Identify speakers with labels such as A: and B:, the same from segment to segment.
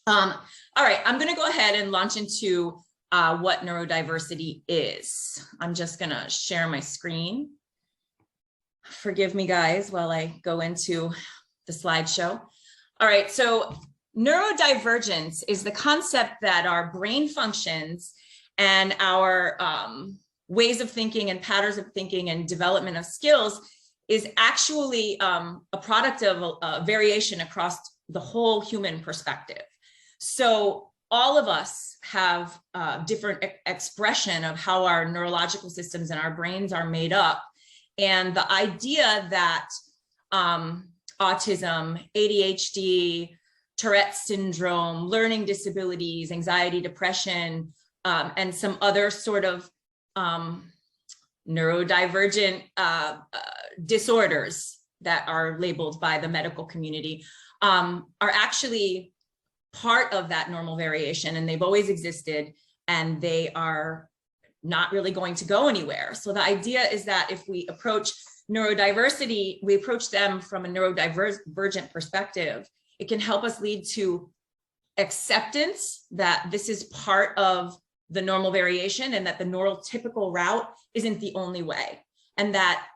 A: All right, I'm going to go ahead and launch into what neurodiversity is. I'm just going to share my screen. Forgive me, guys, while I go into the slideshow. All right, so neurodivergence is the concept that our brain functions and our ways of thinking and patterns of thinking and development of skills is actually a product of a variation across the whole human perspective. So all of us have different expression of how our neurological systems and our brains are made up. And the idea that autism, ADHD, Tourette's syndrome, learning disabilities, anxiety, depression, and some other sort of neurodivergent disorders that are labeled by the medical community are actually part of that normal variation, and they've always existed, and they are not really going to go anywhere. So the idea is that if we approach neurodiversity, we approach them from a neurodivergent perspective, it can help us lead to acceptance that this is part of the normal variation and that the neurotypical route isn't the only way. And that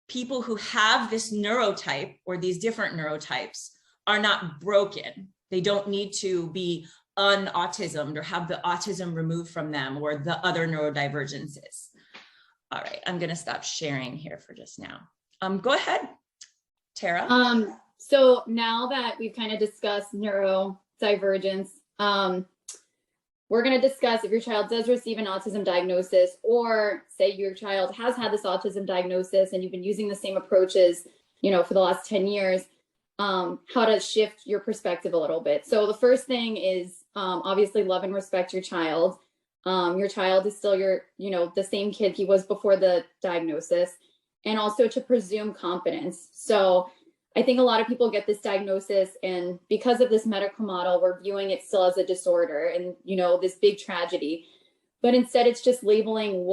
A: people who have this neurotype or these different neurotypes are not broken. They don't need to be unautismed or have the autism removed from them or the other neurodivergences. All right, I'm gonna stop sharing here for just now. Go ahead, Tara.
B: So now that we've kind of discussed neurodivergence, we're going to discuss if your child does receive an autism diagnosis, or say your child has had this autism diagnosis and you've been using the same approaches, you know, for the last 10 years, how to shift your perspective a little bit. So the first thing is obviously love and respect your child. Your child is still your, you know, the same kid he was before the diagnosis, and also to presume competence. So I think a lot of people get this diagnosis, and because of this medical model, we're viewing it still as a disorder and, you know, this big tragedy. But instead, it's just labeling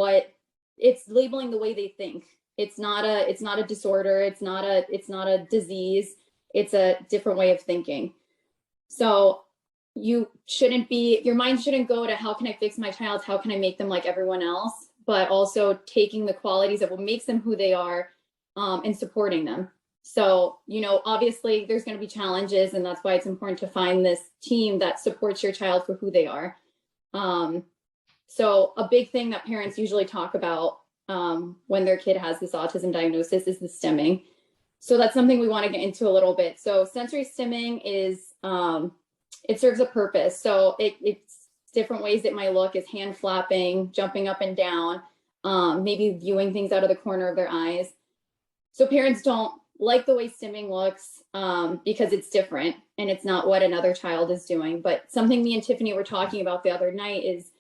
B: labeling the way they think. It's not a disorder. It's not a disease. It's a different way of thinking. So your mind shouldn't go to how can I fix my child? How can I make them like everyone else? But also taking the qualities of what makes them who they are and supporting them. So, you know, obviously there's going to be challenges, and that's why it's important to find this team that supports your child for who they are. So a big thing that parents usually talk about when their kid has this autism diagnosis is the stimming. So that's something we want to get into a little bit. So sensory stimming is, it serves a purpose. So it's different ways it might look is hand flapping, jumping up and down, maybe viewing things out of the corner of their eyes. So parents don't like the way stimming looks because it's different and it's not what another child is doing. But something me and Tiffany were talking about the other night is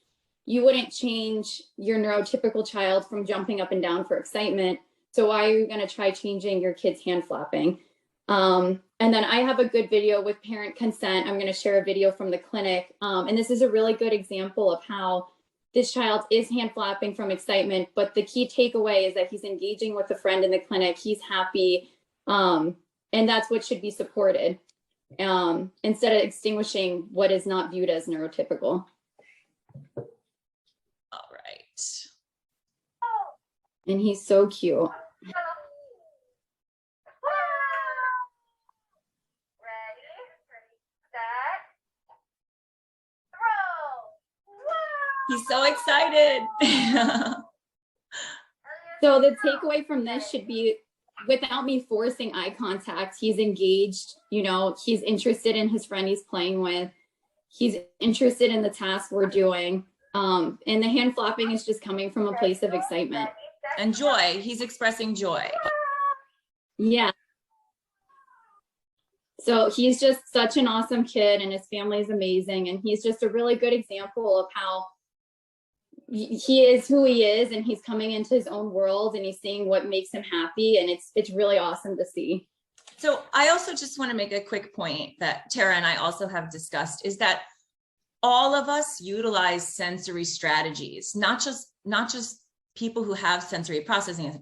B: you wouldn't change your neurotypical child from jumping up and down for excitement. So why are you going to try changing your kid's hand flapping? And then I have a good video with parent consent. I'm going to share a video from the clinic. And this is a really good example of how this child is hand flapping from excitement. But the key takeaway is that he's engaging with a friend in the clinic. He's happy. And that's what should be supported instead of extinguishing what is not viewed as neurotypical.
A: All right.
B: And he's so cute.
A: He's so excited.
B: So the takeaway from this should be, without me forcing eye contact, he's engaged, you know, he's interested in his friend he's playing with. He's interested in the task we're doing. And the hand flapping is just coming from a place of excitement.
A: And joy, he's expressing joy.
B: Yeah. So he's just such an awesome kid, and his family is amazing. And he's just a really good example of how he is who he is, and he's coming into his own world, and he's seeing what makes him happy. And it's really awesome to see.
A: So I also just want to make a quick point that Tara and I also have discussed, is that all of us utilize sensory strategies, not just people who have sensory processing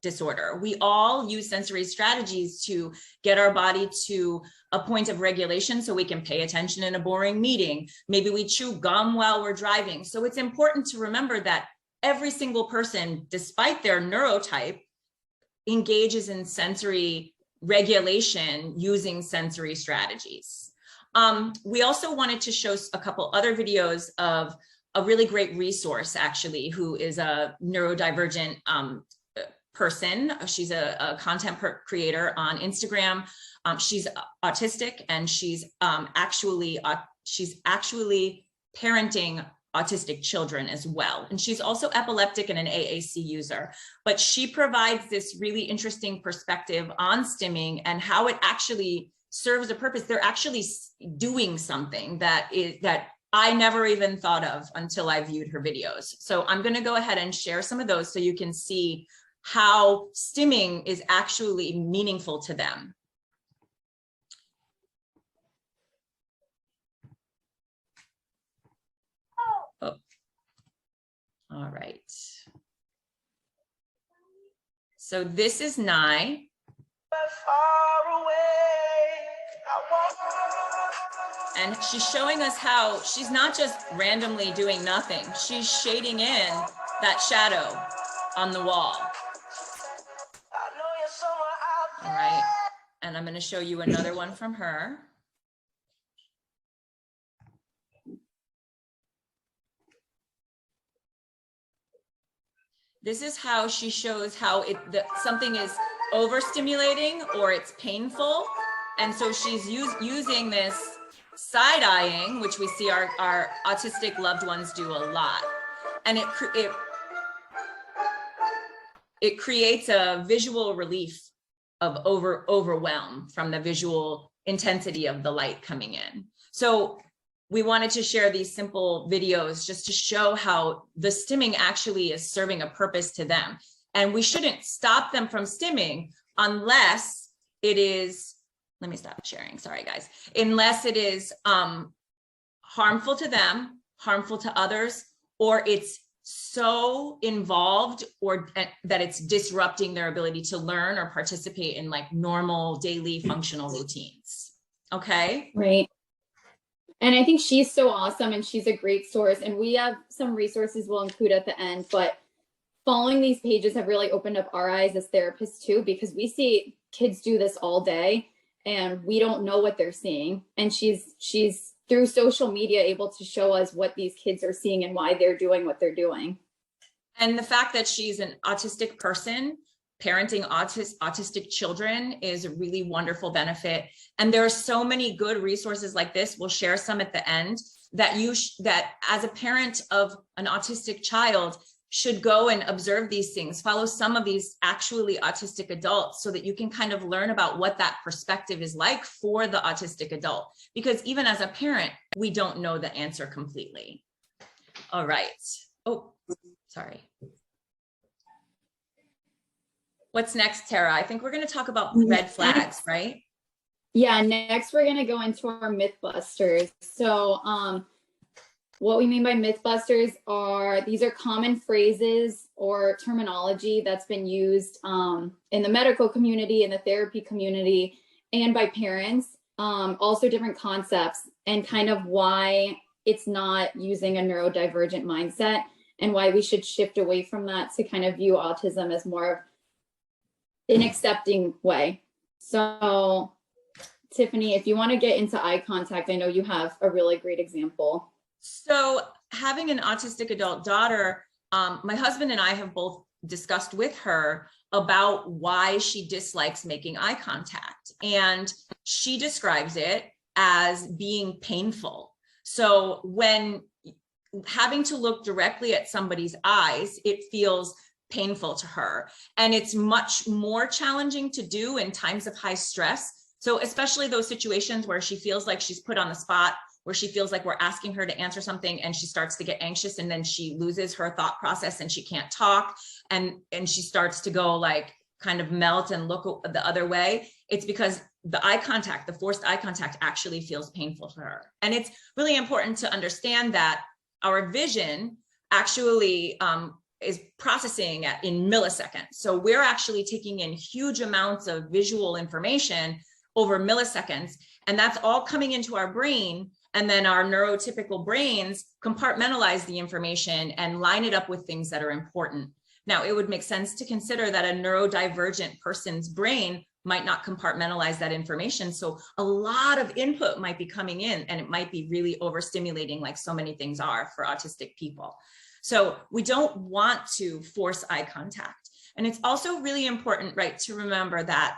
A: disorder. We all use sensory strategies to get our body to a point of regulation so we can pay attention in a boring meeting. Maybe we chew gum while we're driving. So it's important to remember that every single person, despite their neurotype, engages in sensory regulation using sensory strategies. We also wanted to show a couple other videos of a really great resource, actually, who is a neurodivergent person. She's a content creator on Instagram. She's autistic, and she's actually parenting autistic children as well. And she's also epileptic and an AAC user, but she provides this really interesting perspective on stimming and how it actually serves a purpose. They're actually doing something that I never even thought of until I viewed her videos. So I'm going to go ahead and share some of those so you can see how stimming is actually meaningful to them. Oh. All right. So this is Nye. And she's showing us how she's not just randomly doing nothing. She's shading in that shadow on the wall. All right. And I'm going to show you another one from her. This is how she shows how something is overstimulating or it's painful. And so she's using this side-eyeing, which we see our autistic loved ones do a lot. And it creates a visual relief of overwhelm from the visual intensity of the light coming in. So we wanted to share these simple videos just to show how the stimming actually is serving a purpose to them. And we shouldn't stop them from stimming unless it is, let me stop sharing, sorry guys, unless it is harmful to them, harmful to others, or it's so involved or that it's disrupting their ability to learn or participate in like normal daily functional routines. Okay.
B: Right. And I think she's so awesome and she's a great source. And we have some resources we'll include at the end, but following these pages have really opened up our eyes as therapists too, because we see kids do this all day and we don't know what they're seeing. And she's through social media able to show us what these kids are seeing and why they're doing what they're doing.
A: And the fact that she's an autistic person parenting autistic children is a really wonderful benefit. And there are so many good resources like this. We'll share some at the end that that as a parent of an autistic child should go and observe these things, follow some of these actually autistic adults so that you can kind of learn about what that perspective is like for the autistic adult. Because even as a parent, we don't know the answer completely. All right. Oh, sorry. What's next, Tara? I think we're going to talk about red flags, right?
B: Yeah, next we're going to go into our Mythbusters. So what we mean by Mythbusters are, these are common phrases or terminology that's been used in the medical community, in the therapy community, and by parents. Also different concepts and kind of why it's not using a neurodivergent mindset and why we should shift away from that to kind of view autism as more of an accepting way. So Tiffany, if you want to get into eye contact, I know you have a really great example.
A: So having an autistic adult daughter, my husband and I have both discussed with her about why she dislikes making eye contact. And she describes it as being painful. So when having to look directly at somebody's eyes, it feels painful to her. And it's much more challenging to do in times of high stress. So especially those situations where she feels like she's put on the spot, where she feels like we're asking her to answer something and she starts to get anxious and then she loses her thought process and she can't talk and she starts to go like kind of melt and look the other way. It's because the eye contact, the forced eye contact actually feels painful to her. And it's really important to understand that our vision actually is processing in milliseconds. So we're actually taking in huge amounts of visual information over milliseconds, and that's all coming into our brain. And then our neurotypical brains compartmentalize the information and line it up with things that are important. Now, it would make sense to consider that a neurodivergent person's brain might not compartmentalize that information. So a lot of input might be coming in, and it might be really overstimulating, like so many things are for autistic people. So we don't want to force eye contact. And it's also really important, right, to remember that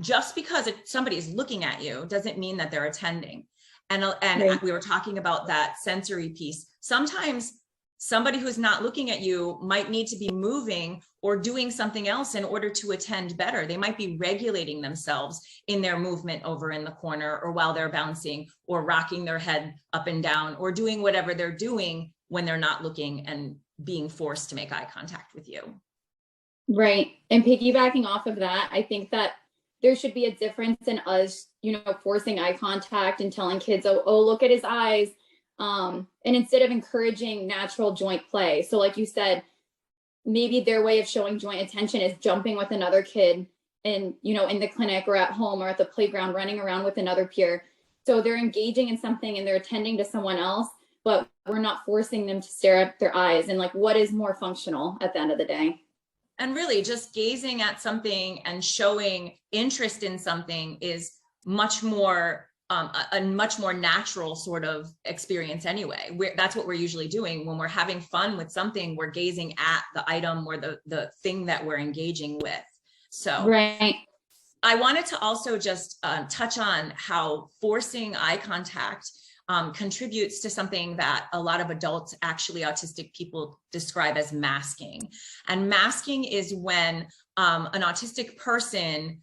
A: just because somebody is looking at you doesn't mean that they're attending. And right. We were talking about that sensory piece. Sometimes somebody who's not looking at you might need to be moving or doing something else in order to attend better. They might be regulating themselves in their movement over in the corner, or while they're bouncing or rocking their head up and down, or doing whatever they're doing when they're not looking and being forced to make eye contact with you.
B: Right. And piggybacking off of that, I think that there should be a difference in us, forcing eye contact and telling kids, oh, look at his eyes. And instead of encouraging natural joint play. So like you said, maybe their way of showing joint attention is jumping with another kid and, in the clinic or at home or at the playground, running around with another peer. So they're engaging in something and they're attending to someone else, but we're not forcing them to stare at their eyes. And like, what is more functional at the end of the day?
A: And really just gazing at something and showing interest in something is much more a much more natural sort of experience anyway. That's what we're usually doing when we're having fun with something. We're gazing at the item or the thing that we're engaging with. So
B: right.
A: I wanted to also just touch on how forcing eye contact contributes to something that a lot of adults, actually autistic people, describe as masking. And masking is when an autistic person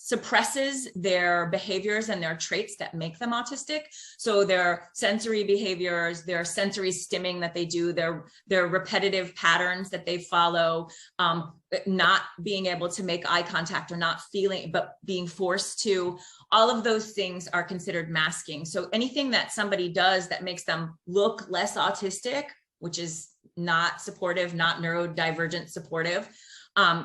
A: suppresses their behaviors and their traits that make them autistic. So their sensory behaviors, their sensory stimming that they do, their repetitive patterns that they follow, not being able to make eye contact or not feeling, but being forced to, all of those things are considered masking. So anything that somebody does that makes them look less autistic, which is not supportive, not neurodivergent supportive,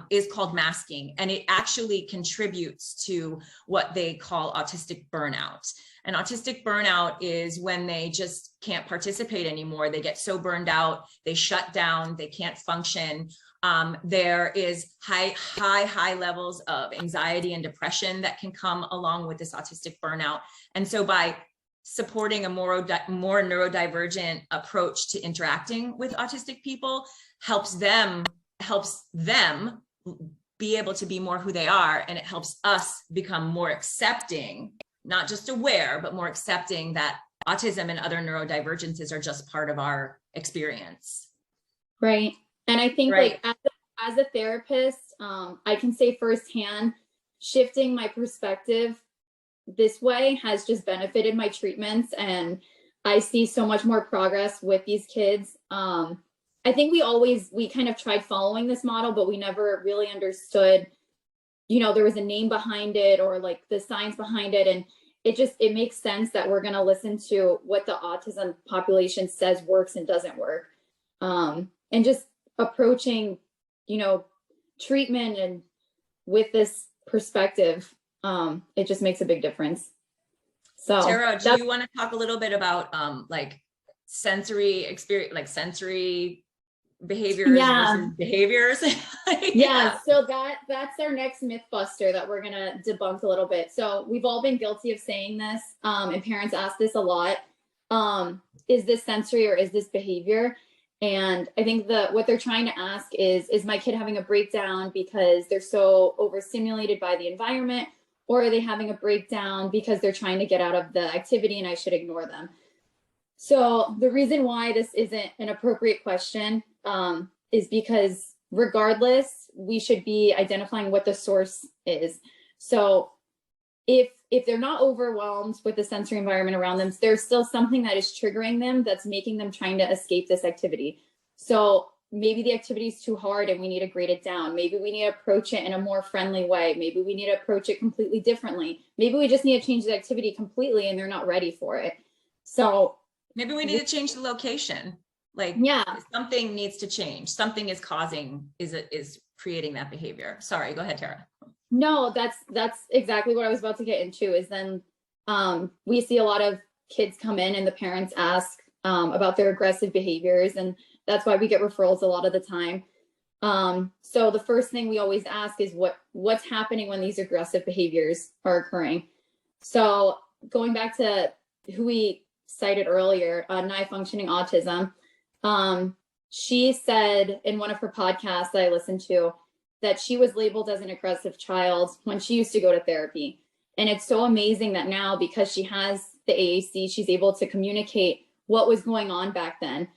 A: is called masking. And it actually contributes to what they call autistic burnout. And autistic burnout is when they just can't participate anymore. They get so burned out, they shut down, they can't function. There is high levels of anxiety and depression that can come along with this autistic burnout. And so by supporting a more neurodivergent approach to interacting with autistic people helps them be able to be more who they are, and it helps us become more accepting, not just aware, but more accepting that autism and other neurodivergences are just part of our experience.
B: Right. And I think like as a therapist, I can say firsthand, shifting my perspective this way has just benefited my treatments, and I see so much more progress with these kids. I think we kind of tried following this model, but we never really understood, there was a name behind it or like the science behind it. And it makes sense that we're going to listen to what the autism population says works and doesn't work. And just approaching, treatment and with this perspective, it just makes a big difference. So
A: Tara, do you want to talk a little bit about like sensory experience, like sensory behaviors versus behaviors?
B: Yeah, so that's our next Mythbuster that we're gonna debunk a little bit. So we've all been guilty of saying this, and parents ask this a lot. Is this sensory or is this behavior? And I think what they're trying to ask is my kid having a breakdown because they're so overstimulated by the environment, or are they having a breakdown because they're trying to get out of the activity and I should ignore them? So the reason why this isn't an appropriate question is because regardless, we should be identifying what the source is. So if they're not overwhelmed with the sensory environment around them, there's still something that is triggering them that's making them trying to escape this activity. So maybe the activity is too hard and we need to grade it down. Maybe we need to approach it in a more friendly way. Maybe we need to approach it completely differently. Maybe we just need to change the activity completely and they're not ready for it. So
A: maybe we need to change the location. Like,
B: Yeah.
A: something needs to change. Something is creating that behavior. Sorry, go ahead, Tara.
B: No, that's exactly what I was about to get into, is then we see a lot of kids come in and the parents ask about their aggressive behaviors, and that's why we get referrals a lot of the time. So the first thing we always ask is what's happening when these aggressive behaviors are occurring. So going back to who we cited earlier, Nigh Functioning Autism, she said in one of her podcasts that I listened to that she was labeled as an aggressive child when she used to go to therapy. And it's so amazing that now, because she has the AAC, she's able to communicate what was going on back then.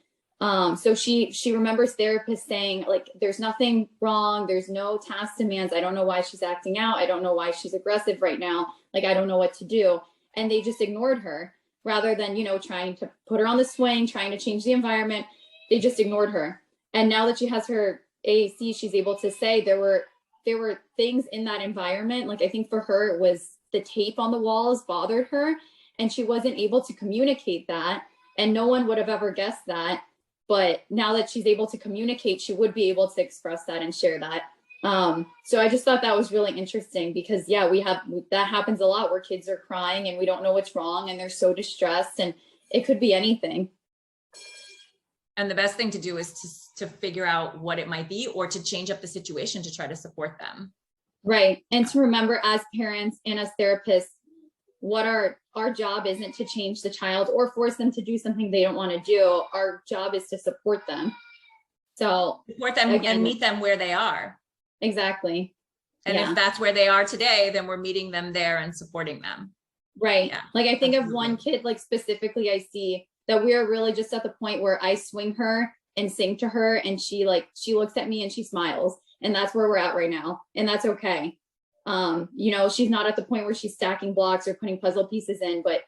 B: So she remembers therapists saying, like, there's nothing wrong. There's no task demands. I don't know why she's acting out. I don't know why she's aggressive right now. Like, I don't know what to do. And they just ignored her rather than, trying to put her on the swing, trying to change the environment. They just ignored her. And now that she has her AAC, she's able to say there were things in that environment. Like, I think for her, it was the tape on the walls bothered her, and she wasn't able to communicate that. And no one would have ever guessed that. But now that she's able to communicate, she would be able to express that and share that. So I just thought that was really interesting because, yeah, that happens a lot where kids are crying and we don't know what's wrong and they're so distressed, and it could be anything.
A: And the best thing to do is to figure out what it might be, or to change up the situation to try to support them.
B: Right. And to remember, as parents and as therapists, what our job isn't to change the child or force them to do something they don't want to do. Our job is to support them. So
A: support them and meet them where they are.
B: Exactly.
A: And if that's where they are today, then we're meeting them there and supporting them.
B: Right.
A: Yeah,
B: like I think of one kid, like specifically, I see that we are really just at the point where I swing her and sing to her, and she looks at me and she smiles, and that's where we're at right now. And that's okay. She's not at the point where she's stacking blocks or putting puzzle pieces in, but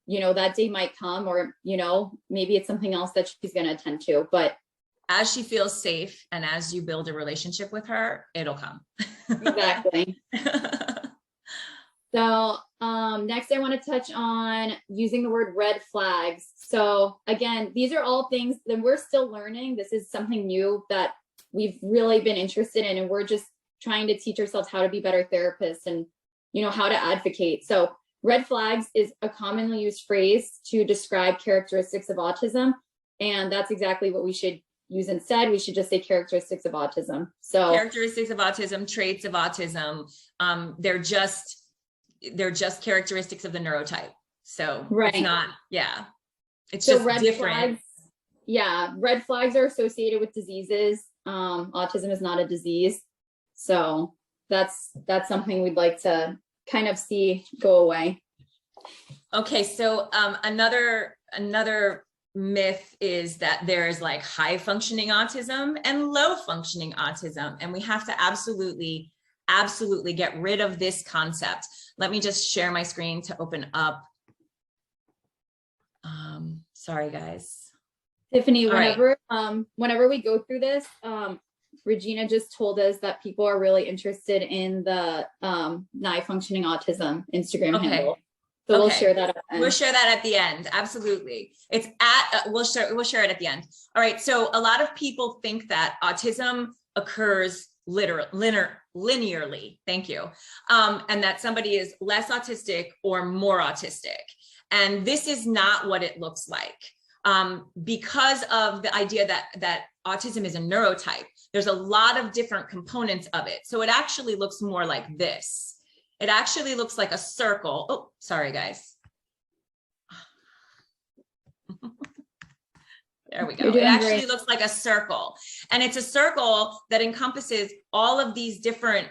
B: that day might come, or maybe it's something else that she's going to attend to. But
A: as she feels safe and as you build a relationship with her, it'll come.
B: Exactly. So next I want to touch on using the word red flags. So again, these are all things that we're still learning. This is something new that we've really been interested in, and we're just trying to teach ourselves how to be better therapists and, how to advocate. So red flags is a commonly used phrase to describe characteristics of autism. And that's exactly what we should use instead. We should just say characteristics of autism. So
A: characteristics of autism, traits of autism, they're just characteristics of the neurotype. So
B: right.
A: It's not, yeah. It's
B: so
A: just
B: red
A: different.
B: Flags, red flags are associated with diseases. Autism is not a disease. So that's something we'd like to kind of see go away.
A: Okay, so another myth is that there's like high functioning autism and low functioning autism, and we have to absolutely get rid of this concept. Let me just share my screen to open up. Sorry guys.
B: Tiffany, whenever we go through this, Regina just told us that people are really interested in the Nigh Functioning Autism Instagram handle. So we'll share that at the end.
A: We'll share that at the end. Absolutely. It's at, we'll share it at the end. All right. So a lot of people think that autism occurs linearly. Thank you. And that somebody is less autistic or more autistic. And this is not what it looks like. Because of the idea that autism is a neurotype, there's a lot of different components of it. So it actually looks more like this. It actually looks like a circle. Oh, sorry, guys. There we go. It actually looks like a circle. And it's a circle that encompasses all of these different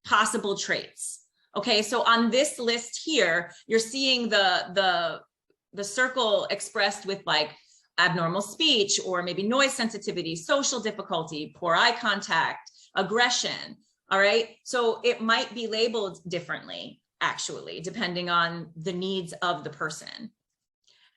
A: possible traits. Okay, so on this list here, you're seeing the circle expressed with like abnormal speech, or maybe noise sensitivity, social difficulty, poor eye contact, aggression. All right. So it might be labeled differently, actually, depending on the needs of the person.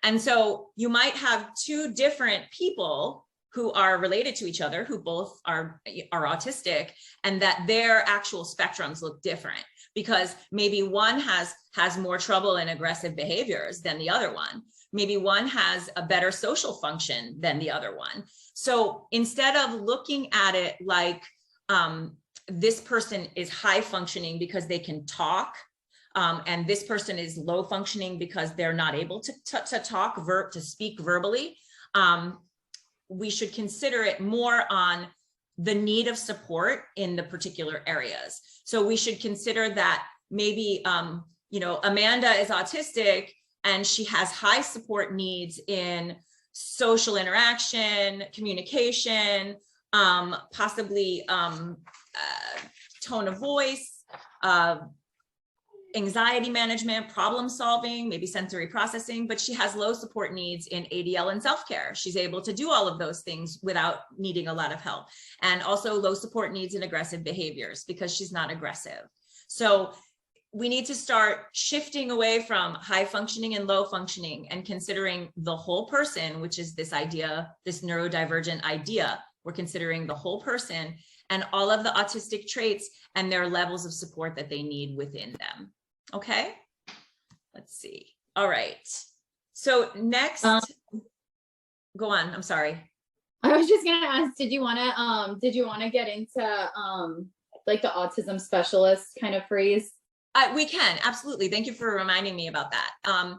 A: And so you might have two different people who are related to each other, who both are autistic, and that their actual spectrums look different, because maybe one has more trouble in aggressive behaviors than the other one. maybe one has a better social function than the other one. So instead of looking at it like this person is high functioning because they can talk, and this person is low functioning because they're not able to speak verbally, we should consider it more on the need of support in the particular areas. So we should consider that maybe, Amanda is autistic and she has high support needs in social interaction, communication, possibly tone of voice, anxiety management, problem solving, maybe sensory processing, but she has low support needs in ADL and self-care. She's able to do all of those things without needing a lot of help. And also low support needs in aggressive behaviors because she's not aggressive. So we need to start shifting away from high functioning and low functioning and considering the whole person, which is this idea, this neurodivergent idea. We're considering the whole person and all of the autistic traits and their levels of support that they need within them. Okay, let's see. All right. So next, go on. I'm sorry.
B: I was just gonna ask, did you wanna get into like the autism specialist kind of phrase?
A: We can, absolutely. Thank you for reminding me about that.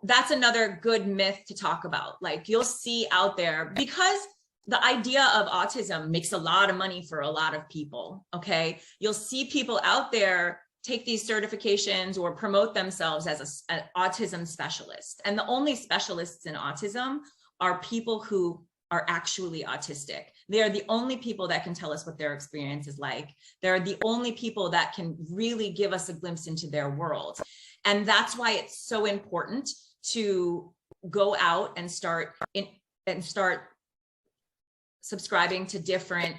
A: That's another good myth to talk about. Like you'll see out there, because the idea of autism makes a lot of money for a lot of people, okay? You'll see people out there take these certifications or promote themselves as an autism specialist. And the only specialists in autism are people who are actually autistic. They are the only people that can tell us what their experience is like. They're the only people that can really give us a glimpse into their world. And that's why it's so important to go out and start subscribing to different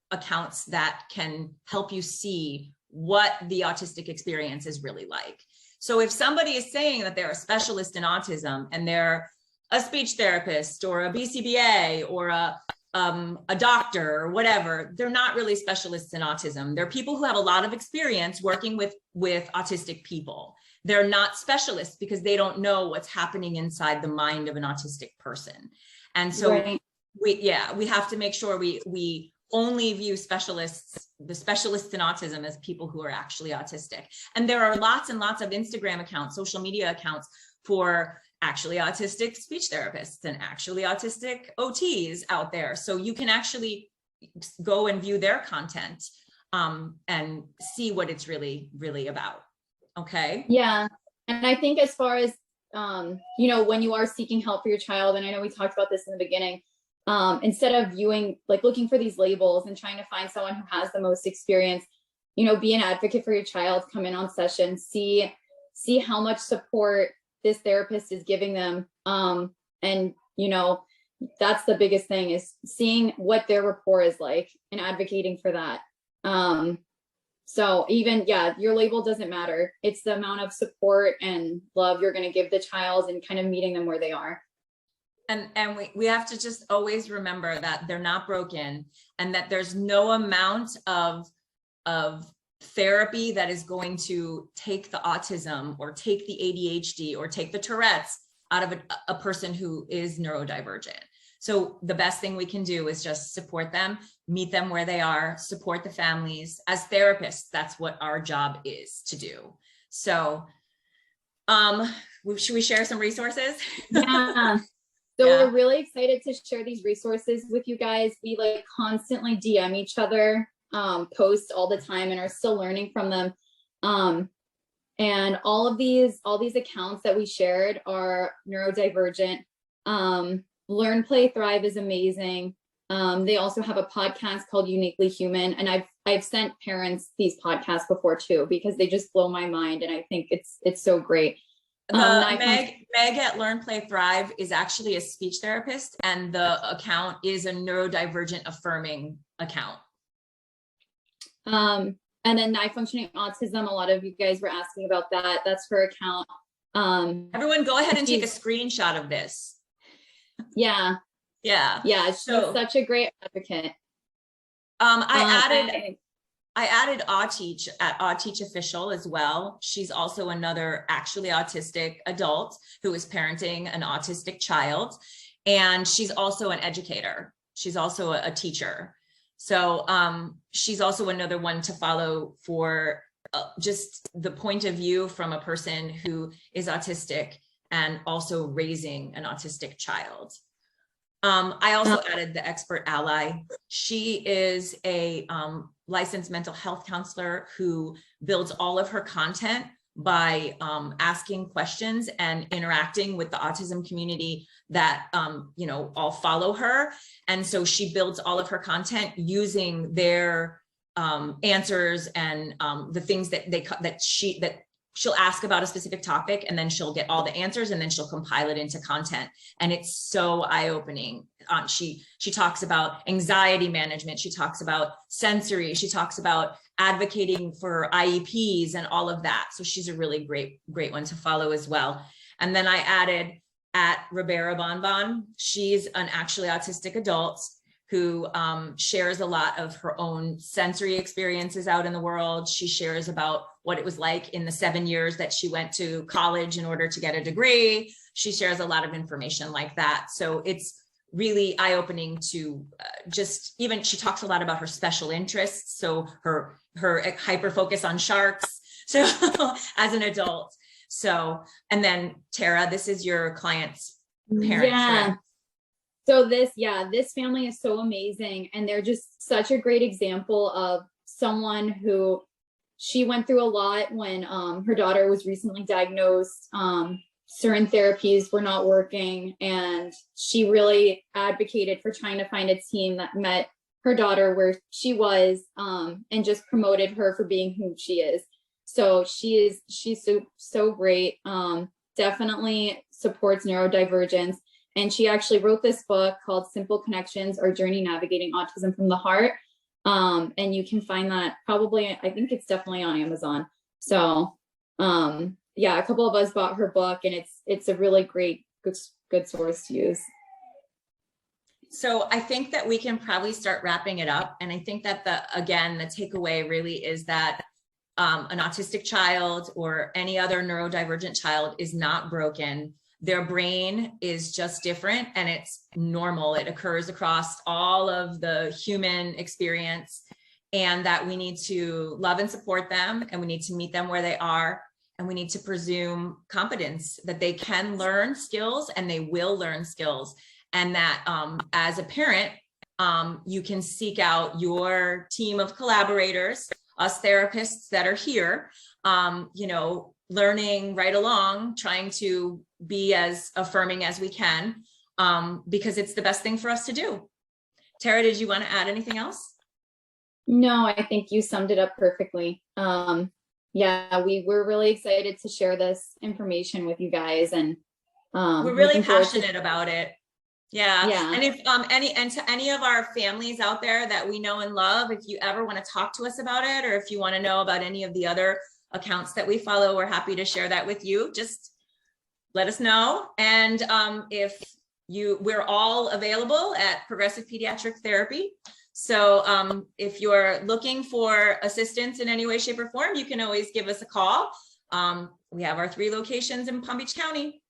A: accounts that can help you see what the autistic experience is really like. So if somebody is saying that they're a specialist in autism and they're a speech therapist or a BCBA or a doctor or whatever, they're not really specialists in autism. They're people who have a lot of experience working with autistic people. They're not specialists because they don't know what's happening inside the mind of an autistic person. And so
B: right.
A: we have to make sure we only view the specialists in autism as people who are actually autistic. And there are lots and lots of Instagram accounts, social media accounts for actually autistic speech therapists and actually autistic OTs out there. So you can actually go and view their content and see what it's really, really about. Okay.
B: Yeah. And I think as far as, when you are seeking help for your child, and I know we talked about this in the beginning, instead of looking for these labels and trying to find someone who has the most experience, be an advocate for your child, come in on session, see how much support this therapist is giving them. And that's the biggest thing, is seeing what their rapport is like and advocating for that. So even, your label doesn't matter. It's the amount of support and love you're going to give the child and kind of meeting them where they are.
A: And we have to just always remember that they're not broken and that there's no amount of therapy that is going to take the autism or take the ADHD or take the Tourette's out of a person who is neurodivergent. So the best thing we can do is just support them, meet them where they are, support the families. As therapists, that's what our job is to do. So should we share some resources?
B: Yeah. So we're really excited to share these resources with you guys. We constantly DM each other, post all the time, and are still learning from them. And all these accounts that we shared are neurodivergent. Learn, Play, Thrive is amazing. They also have a podcast called Uniquely Human, and I've sent parents these podcasts before too, because they just blow my mind, and I think it's so great.
A: Meg at Learn, Play, Thrive is actually a speech therapist, and the account is a neurodivergent affirming account.
B: And then High Functioning Autism, a lot of you guys were asking about that. That's her account.
A: Everyone go ahead and take a screenshot of this.
B: Yeah. She's such a great advocate.
A: I I added Auteach at Auteach Official as well. She's also another actually autistic adult who is parenting an autistic child. And she's also an educator. She's also a teacher. So she's also another one to follow for just the point of view from a person who is autistic and also raising an autistic child. I also added the expert ally. She is a licensed mental health counselor who builds all of her content by asking questions and interacting with the autism community that all follow her. And so she builds all of her content using their answers and the things that she'll ask about a specific topic, and then she'll get all the answers, and then she'll compile it into content. And it's so eye-opening. She talks about anxiety management. She talks about sensory. She talks about advocating for IEPs and all of that. So she's a really great one to follow as well. And then I added at Ribera Bonbon. She's an actually autistic adult who shares a lot of her own sensory experiences out in the world. She shares about what it was like in the 7 years that she went to college in order to get a degree. She shares a lot of information like that. So it's really eye-opening to she talks a lot about her special interests. So her hyper focus on sharks. So as an adult. So, and then Tara, this is your client's parents.
B: Yeah.
A: Right?
B: So this family is so amazing, and they're just such a great example of someone who she went through a lot when her daughter was recently diagnosed. Certain therapies were not working, and she really advocated for trying to find a team that met her daughter where she was, and just promoted her for being who she is. So she's so great. Definitely supports neurodivergence. And she actually wrote this book called Simple Connections: Our Journey Navigating Autism from the Heart. And you can find that probably, I think it's definitely on Amazon. So a couple of us bought her book, and it's a really great, good source to use.
A: So I think that we can probably start wrapping it up. And I think that the takeaway really is that an autistic child or any other neurodivergent child is not broken. Their brain is just different, and it's normal. It occurs across all of the human experience, and that we need to love and support them, and we need to meet them where they are, and we need to presume competence, that they can learn skills and they will learn skills. And that as a parent, you can seek out your team of collaborators, us therapists that are here, learning right along, trying to be as affirming as we can, because it's the best thing for us to do. Tara, did you want to add anything else?
B: No, I think you summed it up perfectly. We were really excited to share this information with you guys, and
A: we're really passionate about it. Yeah. And if to any of our families out there that we know and love, if you ever want to talk to us about it, or if you want to know about any of the other accounts that we follow, we're happy to share that with you. Just let us know. And we're all available at Progressive Pediatric Therapy. So if you're looking for assistance in any way, shape, or form, you can always give us a call. We have our 3 locations in Palm Beach County.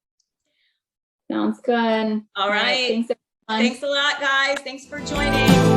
B: Sounds good.
A: All right.
B: Thanks,
A: thanks a lot, guys. Thanks for joining.